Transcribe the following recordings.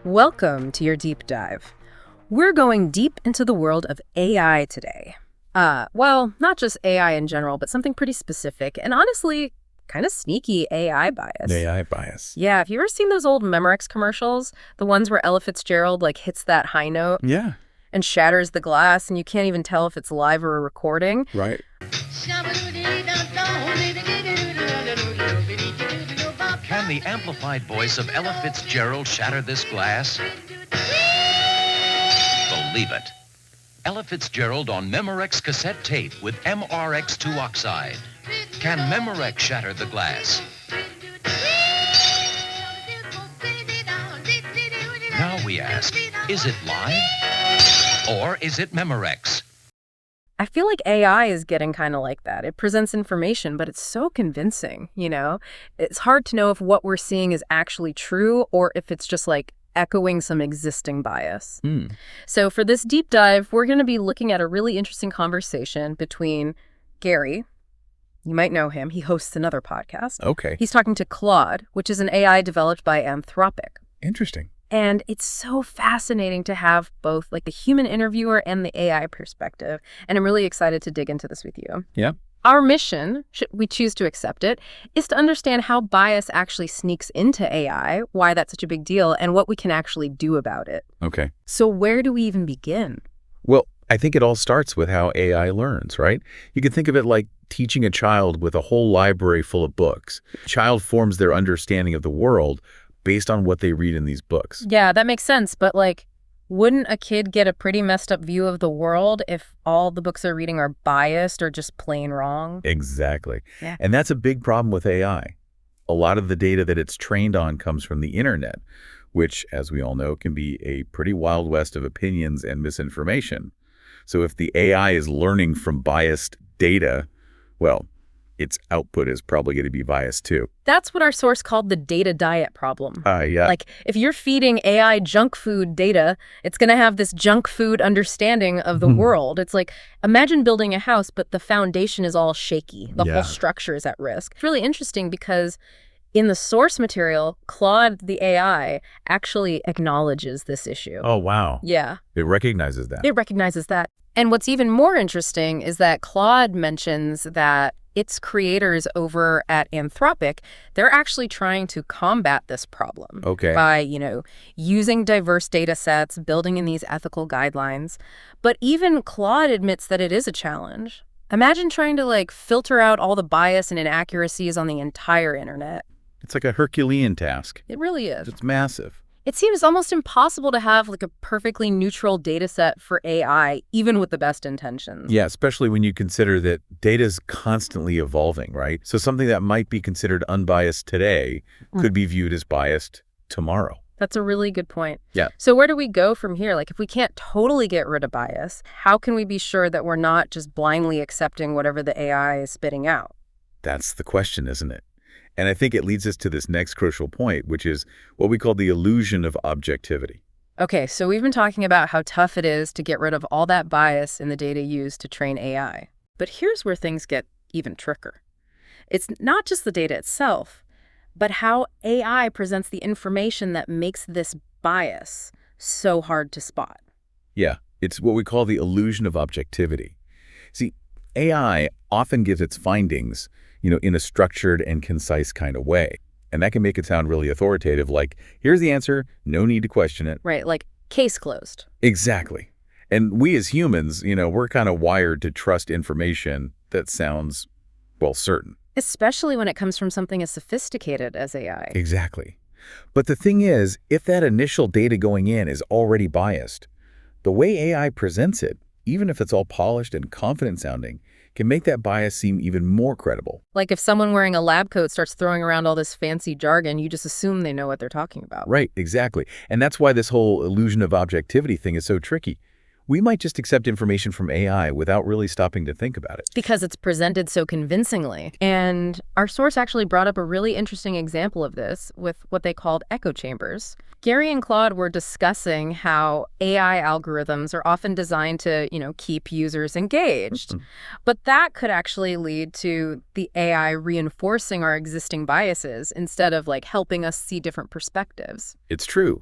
Welcome to your deep dive. We're going deep into the world of AI today. Well, not just AI in general, but something pretty specific and honestly, kind of sneaky AI bias. AI bias. Yeah, have you ever seen those old Memorex commercials? The ones where Ella Fitzgerald hits that high note Yeah, and shatters the glass and you can't even tell if it's live or a recording? right. Can the amplified voice of Ella Fitzgerald shatter this glass? Believe it. Ella Fitzgerald on Memorex cassette tape with MRX2 oxide. Can Memorex shatter the glass? Now we ask, is it live? Or is it Memorex? I feel like AI is getting kind of like that. It presents information, but it's so convincing, you know? It's hard to know if what we're seeing is actually true or if it's just echoing some existing bias. So for this deep dive, we're going to be looking at a really interesting conversation between Gary. You might know him. He hosts another podcast. Okay. He's talking to Claude, which is an AI developed by Anthropic. Interesting. And it's so fascinating to have both the human interviewer and the AI perspective. And I'm really excited to dig into this with you. Yeah. Our mission, should we choose to accept it, is to understand how bias actually sneaks into AI, why that's such a big deal, and what we can actually do about it. Okay. So where do we even begin? Well, I think it all starts with how AI learns, right? You can think of it like teaching a child with a whole library full of books. A child forms their understanding of the world based on what they read in these books. Yeah, that makes sense. But wouldn't a kid get a pretty messed up view of the world if all the books they're reading are biased or just plain wrong? Exactly. Yeah. And that's a big problem with AI. A lot of the data that it's trained on comes from the internet, which, as we all know, can be a pretty wild west of opinions and misinformation. So if the AI is learning from biased data, well, its output is probably going to be biased too. That's what our source called the data diet problem. Yeah. If you're feeding AI junk food data, it's going to have this junk food understanding of the world. It's imagine building a house, but the foundation is all shaky. The whole structure is at risk. It's really interesting because in the source material, Claude, the AI, actually acknowledges this issue. Oh, wow. Yeah. It recognizes that. It recognizes that. And what's even more interesting is that Claude mentions that its creators over at Anthropic, they're actually trying to combat this problem by, using diverse data sets, building in these ethical guidelines. But even Claude admits that it is a challenge. Imagine trying to filter out all the bias and inaccuracies on the entire internet. It's like a Herculean task. It really is. It's massive. It seems almost impossible to have a perfectly neutral data set for AI, even with the best intentions. Yeah, especially when you consider that data is constantly evolving, right? So something that might be considered unbiased today could be viewed as biased tomorrow. That's a really good point. Yeah. So where do we go from here? If we can't totally get rid of bias, how can we be sure that we're not just blindly accepting whatever the AI is spitting out? That's the question, isn't it? And I think it leads us to this next crucial point, which is what we call the illusion of objectivity. Okay, so we've been talking about how tough it is to get rid of all that bias in the data used to train AI. But here's where things get even trickier. It's not just the data itself, but how AI presents the information that makes this bias so hard to spot. Yeah, it's what we call the illusion of objectivity. See, AI often gives its findings in a structured and concise kind of way. And that can make it sound really authoritative, here's the answer, no need to question it. Right, case closed. Exactly. And we as humans, we're kind of wired to trust information that sounds, certain. Especially when it comes from something as sophisticated as AI. Exactly. But the thing is, if that initial data going in is already biased, the way AI presents it, even if it's all polished and confident sounding, can make that bias seem even more credible. If someone wearing a lab coat starts throwing around all this fancy jargon, you just assume they know what they're talking about. Right, exactly. And that's why this whole illusion of objectivity thing is so tricky. we might just accept information from AI without really stopping to think about it. Because it's presented so convincingly. And our source actually brought up a really interesting example of this with what they called echo chambers. Gary and Claude were discussing how AI algorithms are often designed to, keep users engaged. But that could actually lead to the AI reinforcing our existing biases instead of helping us see different perspectives. It's true.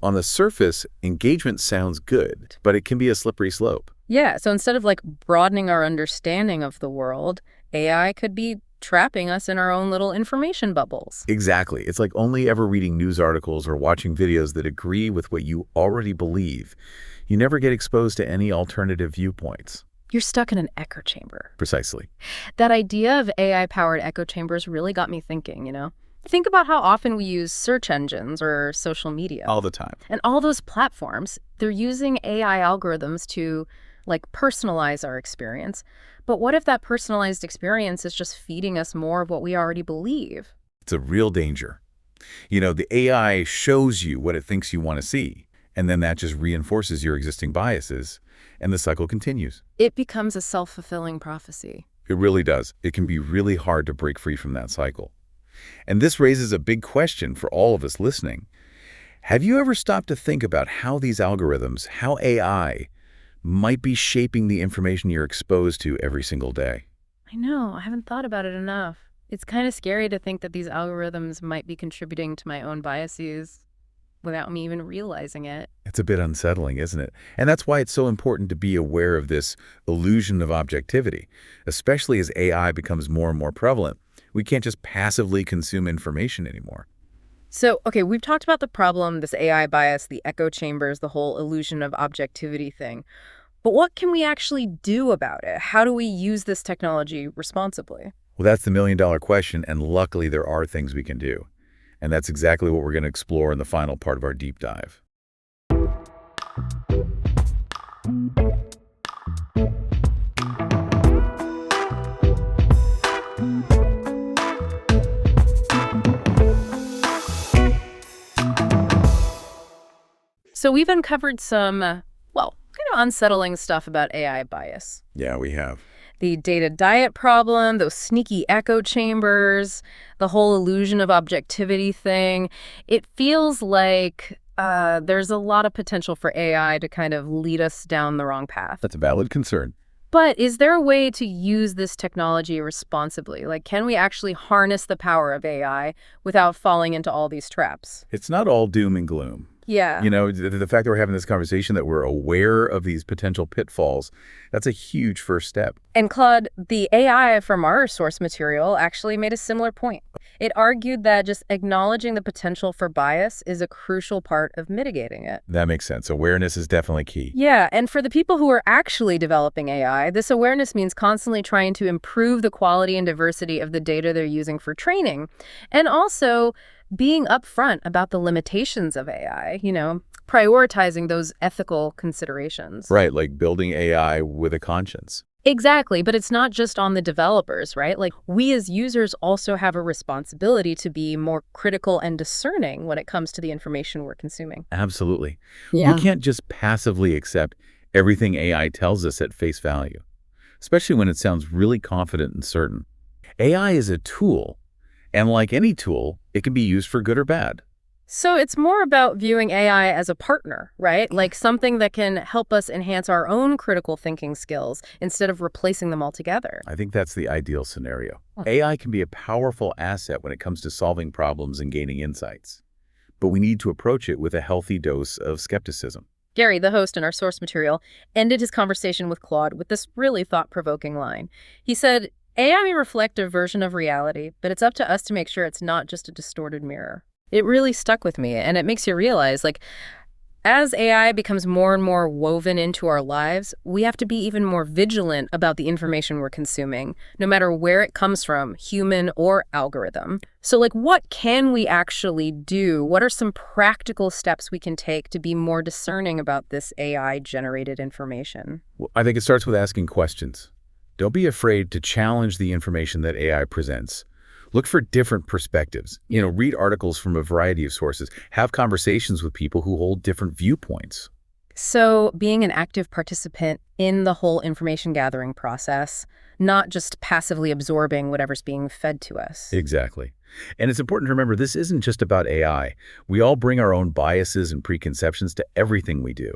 On the surface, engagement sounds good, but it can be a slippery slope. Yeah, so instead of broadening our understanding of the world, AI could be trapping us in our own little information bubbles. Exactly. It's like only ever reading news articles or watching videos that agree with what you already believe. You never get exposed to any alternative viewpoints. You're stuck in an echo chamber. Precisely. That idea of AI-powered echo chambers really got me thinking, Think about how often we use search engines or social media. All the time. And all those platforms, they're using AI algorithms to personalize our experience. But what if that personalized experience is just feeding us more of what we already believe? It's a real danger. The AI shows you what it thinks you want to see, and then that just reinforces your existing biases, and the cycle continues. It becomes a self-fulfilling prophecy. It really does. It can be really hard to break free from that cycle. And this raises a big question for all of us listening. Have you ever stopped to think about how these algorithms, how AI, might be shaping the information you're exposed to every single day? I know. I haven't thought about it enough. It's kind of scary to think that these algorithms might be contributing to my own biases without me even realizing it. It's a bit unsettling, isn't it? And that's why it's so important to be aware of this illusion of objectivity, especially as AI becomes more and more prevalent. We can't just passively consume information anymore. So, okay, we've talked about the problem, this AI bias, the echo chambers, the whole illusion of objectivity thing. But what can we actually do about it? How do we use this technology responsibly? Well, that's the million-dollar question, and luckily there are things we can do. And that's exactly what we're going to explore in the final part of our deep dive. So we've uncovered some, kind of unsettling stuff about AI bias. Yeah, we have. The data diet problem, those sneaky echo chambers, the whole illusion of objectivity thing. It feels like there's a lot of potential for AI to kind of lead us down the wrong path. That's a valid concern. But is there a way to use this technology responsibly? Can we actually harness the power of AI without falling into all these traps? It's not all doom and gloom. Yeah. The fact that we're having this conversation, that we're aware of these potential pitfalls, that's a huge first step. And Claude, the AI from our source material actually made a similar point. It argued that just acknowledging the potential for bias is a crucial part of mitigating it. That makes sense. Awareness is definitely key. Yeah, and for the people who are actually developing AI, this awareness means constantly trying to improve the quality and diversity of the data they're using for training. And also being upfront about the limitations of AI, prioritizing those ethical considerations. Right, like building AI with a conscience. Exactly, but it's not just on the developers, right? We as users also have a responsibility to be more critical and discerning when it comes to the information we're consuming. Absolutely. Yeah. We can't just passively accept everything AI tells us at face value, especially when it sounds really confident and certain. AI is a tool, and like any tool, it can be used for good or bad. So it's more about viewing AI as a partner, right? Something that can help us enhance our own critical thinking skills instead of replacing them altogether. I think that's the ideal scenario. AI can be a powerful asset when it comes to solving problems and gaining insights. But we need to approach it with a healthy dose of skepticism. Gary, the host in our source material, ended his conversation with Claude with this really thought-provoking line. He said, AI may reflect a version of reality, but it's up to us to make sure it's not just a distorted mirror. It really stuck with me, and it makes you realize, as AI becomes more and more woven into our lives, we have to be even more vigilant about the information we're consuming, no matter where it comes from, human or algorithm. So, what can we actually do? What are some practical steps we can take to be more discerning about this AI-generated information? Well, I think it starts with asking questions. Don't be afraid to challenge the information that AI presents. Look for different perspectives. Read articles from a variety of sources. Have conversations with people who hold different viewpoints. So being an active participant in the whole information gathering process, not just passively absorbing whatever's being fed to us. Exactly. And it's important to remember this isn't just about AI. We all bring our own biases and preconceptions to everything we do.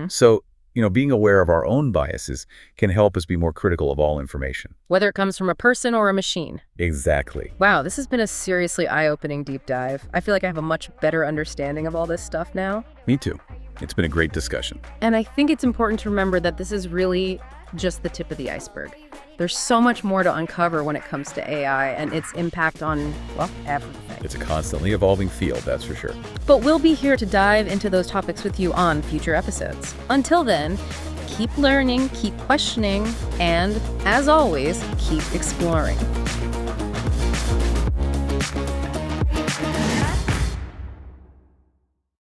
So, being aware of our own biases can help us be more critical of all information. Whether it comes from a person or a machine. Exactly. Wow, this has been a seriously eye-opening deep dive. I feel like I have a much better understanding of all this stuff now. Me too. It's been a great discussion. And I think it's important to remember that this is really just the tip of the iceberg. There's so much more to uncover when it comes to AI and its impact on, well, everything. It's a constantly evolving field, that's for sure. But we'll be here to dive into those topics with you on future episodes. Until then, keep learning, keep questioning, and, as always, keep exploring.